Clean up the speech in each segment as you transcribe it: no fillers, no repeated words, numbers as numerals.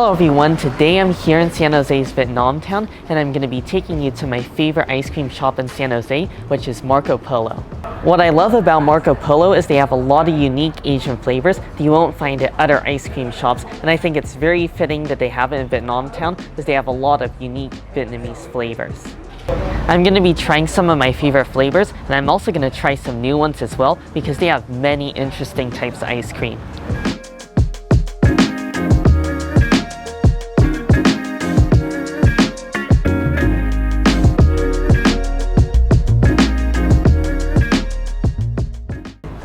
Hello everyone, today I'm here in San Jose's Vietnam town and I'm going to be taking you to my favorite ice cream shop in San Jose, which is Marco Polo. What I love about Marco Polo is they have a lot of unique Asian flavors that you won't find at other ice cream shops, and I think it's very fitting that they have it in Vietnam town because they have a lot of unique Vietnamese flavors. I'm going to be trying some of my favorite flavors, and I'm also going to try some new ones as well because they have many interesting types of ice cream.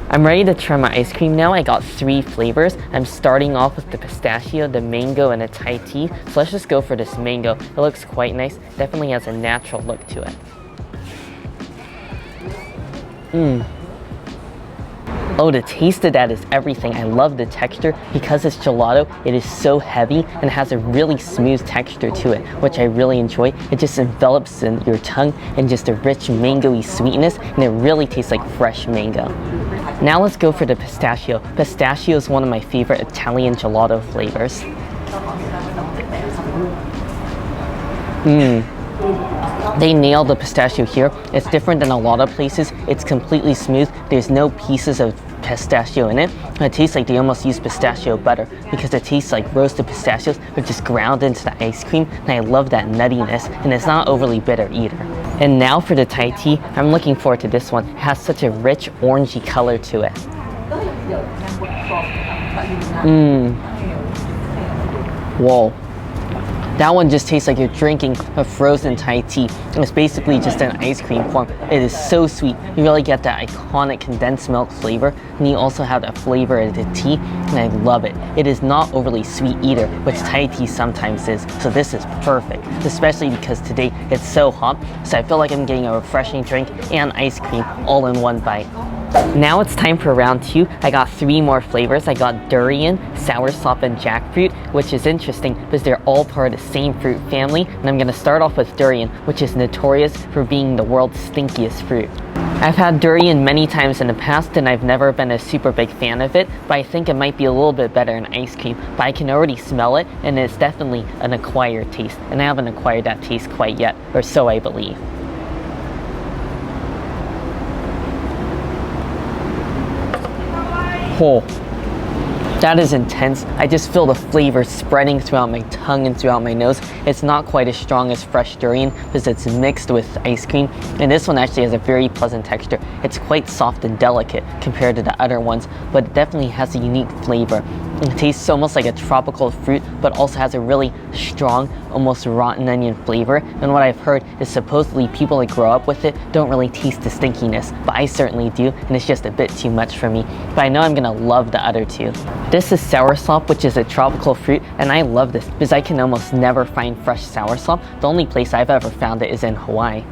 I'm ready to try my ice cream now. I got 3 flavors. I'm starting off with the pistachio, the mango, and a Thai tea. So let's just go for this mango. It looks quite nice. Definitely has a natural look to it. Oh, the taste of that is everything. I love the texture. Because it's gelato, it is so heavy and has a really smooth texture to it, which I really enjoy. It just envelops in your tongue in just a rich mango-y sweetness, and it really tastes like fresh mango. Now let's go for the pistachio. Pistachio is one of my favorite Italian gelato flavors. They nailed the pistachio here. It's different than a lot of places. It's completely smooth. There's no pieces of pistachio in it. It tastes like they almost use pistachio butter because it tastes like roasted pistachios but just ground into the ice cream, and I love that nuttiness, and it's not overly bitter either. And now for the Thai tea. I'm looking forward to this one. It has such a rich orangey color to it. Whoa. That one just tastes like you're drinking a frozen Thai tea. It's basically just an ice cream form. It is so sweet. You really get that iconic condensed milk flavor, and you also have that flavor of the tea, and I love it. It is not overly sweet either, which Thai tea sometimes is, so this is perfect, especially because today it's so hot, so I feel like I'm getting a refreshing drink and ice cream all in one bite. Now it's time for round 2. I got 3 more flavors. I got durian, soursop, and jackfruit, which is interesting because they're all part of the same fruit family. And I'm going to start off with durian, which is notorious for being the world's stinkiest fruit. I've had durian many times in the past and I've never been a super big fan of it, but I think it might be a little bit better in ice cream. But I can already smell it, and it's definitely an acquired taste, and I haven't acquired that taste quite yet, or so I believe. Oh, that is intense. I just feel the flavor spreading throughout my tongue and throughout my nose. It's not quite as strong as fresh durian because it's mixed with ice cream, and this one actually has a very pleasant texture. It's quite soft and delicate compared to the other ones, but it definitely has a unique flavor. It tastes almost like a tropical fruit, but also has a really strong, almost rotten onion flavor. And what I've heard is supposedly people that grow up with it don't really taste the stinkiness, but I certainly do, and it's just a bit too much for me. But I know I'm gonna love the other 2. This is soursop, which is a tropical fruit, and I love this because I can almost never find fresh soursop. The only place I've ever found it is in Hawaii.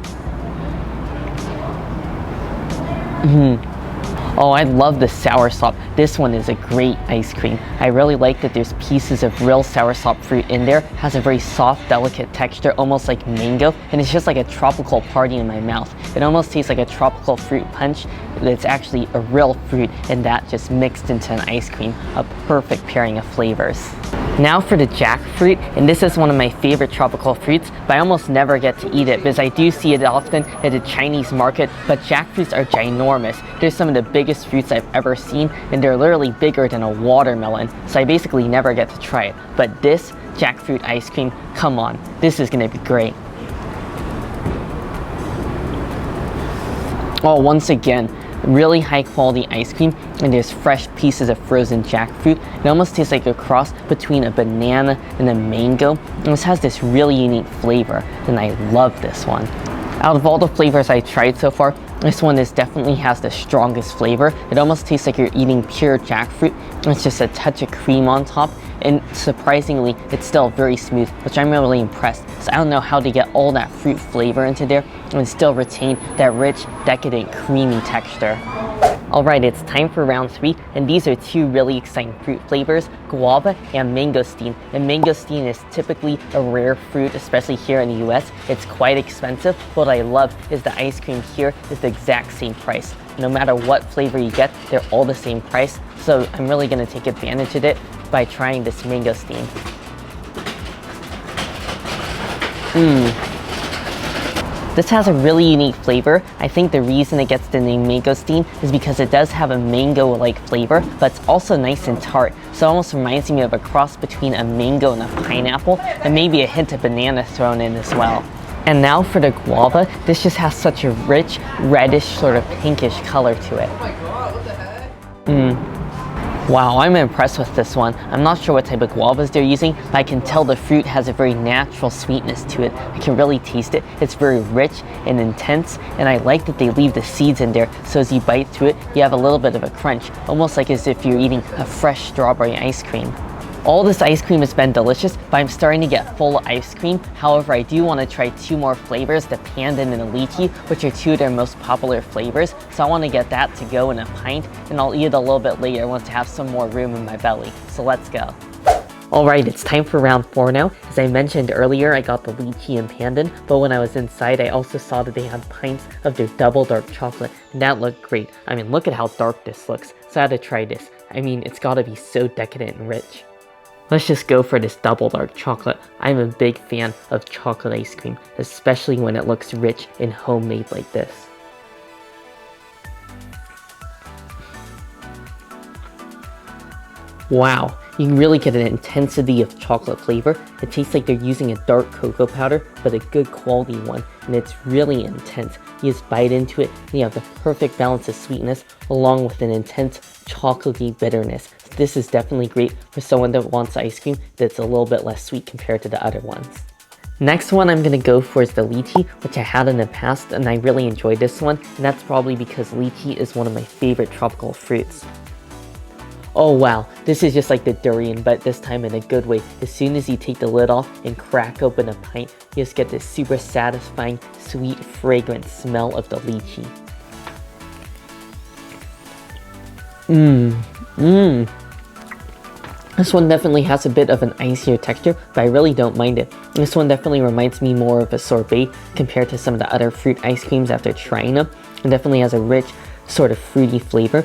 Oh, I love the soursop. This one is a great ice cream. I really like that there's pieces of real soursop fruit in there. It has a very soft, delicate texture, almost like mango, and it's just like a tropical party in my mouth. It almost tastes like a tropical fruit punch that's actually a real fruit, and that just mixed into an ice cream. A perfect pairing of flavors. Now for the jackfruit, and this is one of my favorite tropical fruits, but I almost never get to eat it because I do see it often at the Chinese market, but jackfruits are ginormous. They're some of the biggest fruits I've ever seen, and they're literally bigger than a watermelon, so I basically never get to try it. But this jackfruit ice cream, come on, this is gonna be great. Oh, once again, really high quality ice cream, and there's fresh pieces of frozen jackfruit. It almost tastes like a cross between a banana and a mango, and this has this really unique flavor, and I love this one. Out of all the flavors I tried so far, this one definitely has the strongest flavor. It almost tastes like you're eating pure jackfruit. It's just a touch of cream on top, and surprisingly, it's still very smooth, which I'm really impressed. So I don't know how to get all that fruit flavor into there and still retain that rich, decadent, creamy texture. Alright, it's time for round 3, and these are 2 really exciting fruit flavors, guava and mangosteen. And mangosteen is typically a rare fruit, especially here in the US. It's quite expensive. What I love is the ice cream here is the exact same price. No matter what flavor you get, they're all the same price. So I'm really going to take advantage of it by trying this mangosteen. This has a really unique flavor. I think the reason it gets the name mangosteen is because it does have a mango-like flavor, but it's also nice and tart. So it almost reminds me of a cross between a mango and a pineapple, and maybe a hint of banana thrown in as well. And now for the guava, this just has such a rich, reddish, sort of pinkish color to it. Oh my god, what the heck? Wow, I'm impressed with this one. I'm not sure what type of guavas they're using, but I can tell the fruit has a very natural sweetness to it. I can really taste it. It's very rich and intense, and I like that they leave the seeds in there, so as you bite through it, you have a little bit of a crunch, almost like as if you're eating a fresh strawberry ice cream. All this ice cream has been delicious, but I'm starting to get full of ice cream. However, I do want to try two more flavors, the pandan and the lychee, which are two of their most popular flavors. So I want to get that to go in a pint, and I'll eat it a little bit later once I have some more room in my belly. So let's go. Alright, it's time for round 4 now. As I mentioned earlier, I got the lychee and pandan, but when I was inside, I also saw that they had pints of their double dark chocolate, and that looked great. I mean, look at how dark this looks. So I had to try this. I mean, it's gotta be so decadent and rich. Let's just go for this double dark chocolate. I'm a big fan of chocolate ice cream, especially when it looks rich and homemade like this. Wow, you can really get an intensity of chocolate flavor. It tastes like they're using a dark cocoa powder, but a good quality one, and it's really intense. You just bite into it, and you have the perfect balance of sweetness, along with an intense chocolatey bitterness. This is definitely great for someone that wants ice cream that's a little bit less sweet compared to the other ones. Next one I'm going to go for is the lychee, which I had in the past, and I really enjoyed this one, and that's probably because lychee is one of my favorite tropical fruits. Oh wow, this is just like the durian, but this time in a good way. As soon as you take the lid off and crack open a pint, you just get this super satisfying, sweet, fragrant smell of the lychee. This one definitely has a bit of an icier texture, but I really don't mind it. This one definitely reminds me more of a sorbet compared to some of the other fruit ice creams after trying them. It definitely has a rich, sort of fruity flavor.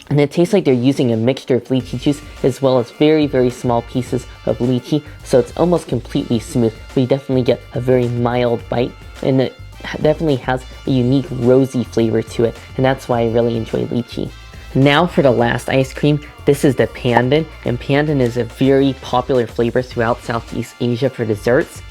And it tastes like they're using a mixture of lychee juice as well as very, very small pieces of lychee, so it's almost completely smooth, but you definitely get a very mild bite, and it definitely has a unique rosy flavor to it, and that's why I really enjoy lychee. Now for the last ice cream, this is the pandan, and pandan is a very popular flavor throughout Southeast Asia for desserts.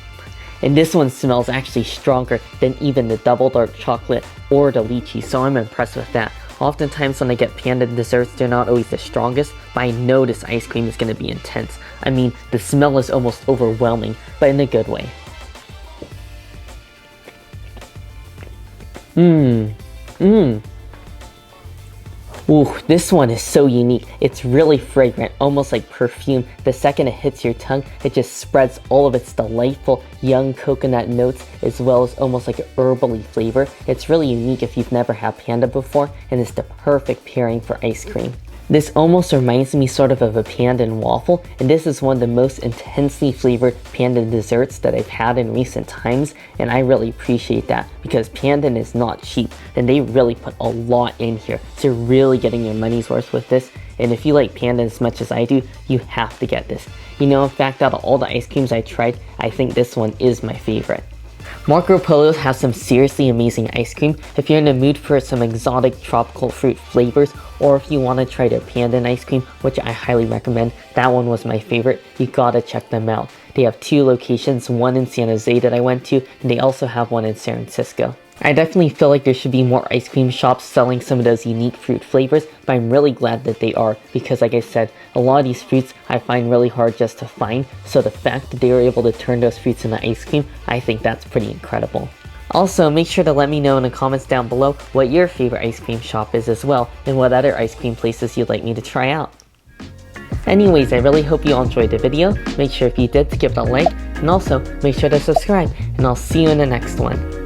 And this one smells actually stronger than even the double dark chocolate or the lychee, so I'm impressed with that. Oftentimes when I get pandan desserts, they're not always the strongest, but I know this ice cream is going to be intense. I mean, the smell is almost overwhelming, but in a good way. Ooh, this one is so unique. It's really fragrant, almost like perfume. The second it hits your tongue, it just spreads all of its delightful young coconut notes, as well as almost like an herbally flavor. It's really unique if you've never had pandan before, and it's the perfect pairing for ice cream. This almost reminds me sort of a pandan waffle, and this is one of the most intensely flavored pandan desserts that I've had in recent times, and I really appreciate that because pandan is not cheap, and they really put a lot in here, so you're really getting your money's worth with this. And if you like pandan as much as I do, you have to get this. You know, in fact, out of all the ice creams I tried, I think this one is my favorite. Marco Polo has some seriously amazing ice cream. If you're in the mood for some exotic tropical fruit flavors, or if you want to try their pandan ice cream, which I highly recommend, that one was my favorite, you gotta check them out. They have 2 locations, one in San Jose that I went to, and they also have one in San Francisco. I definitely feel like there should be more ice cream shops selling some of those unique fruit flavors, but I'm really glad that they are, because like I said, a lot of these fruits I find really hard just to find, so the fact that they were able to turn those fruits into ice cream, I think that's pretty incredible. Also, make sure to let me know in the comments down below what your favorite ice cream shop is as well, and what other ice cream places you'd like me to try out. Anyways, I really hope you all enjoyed the video. Make sure if you did to give it a like, and also make sure to subscribe, and I'll see you in the next one.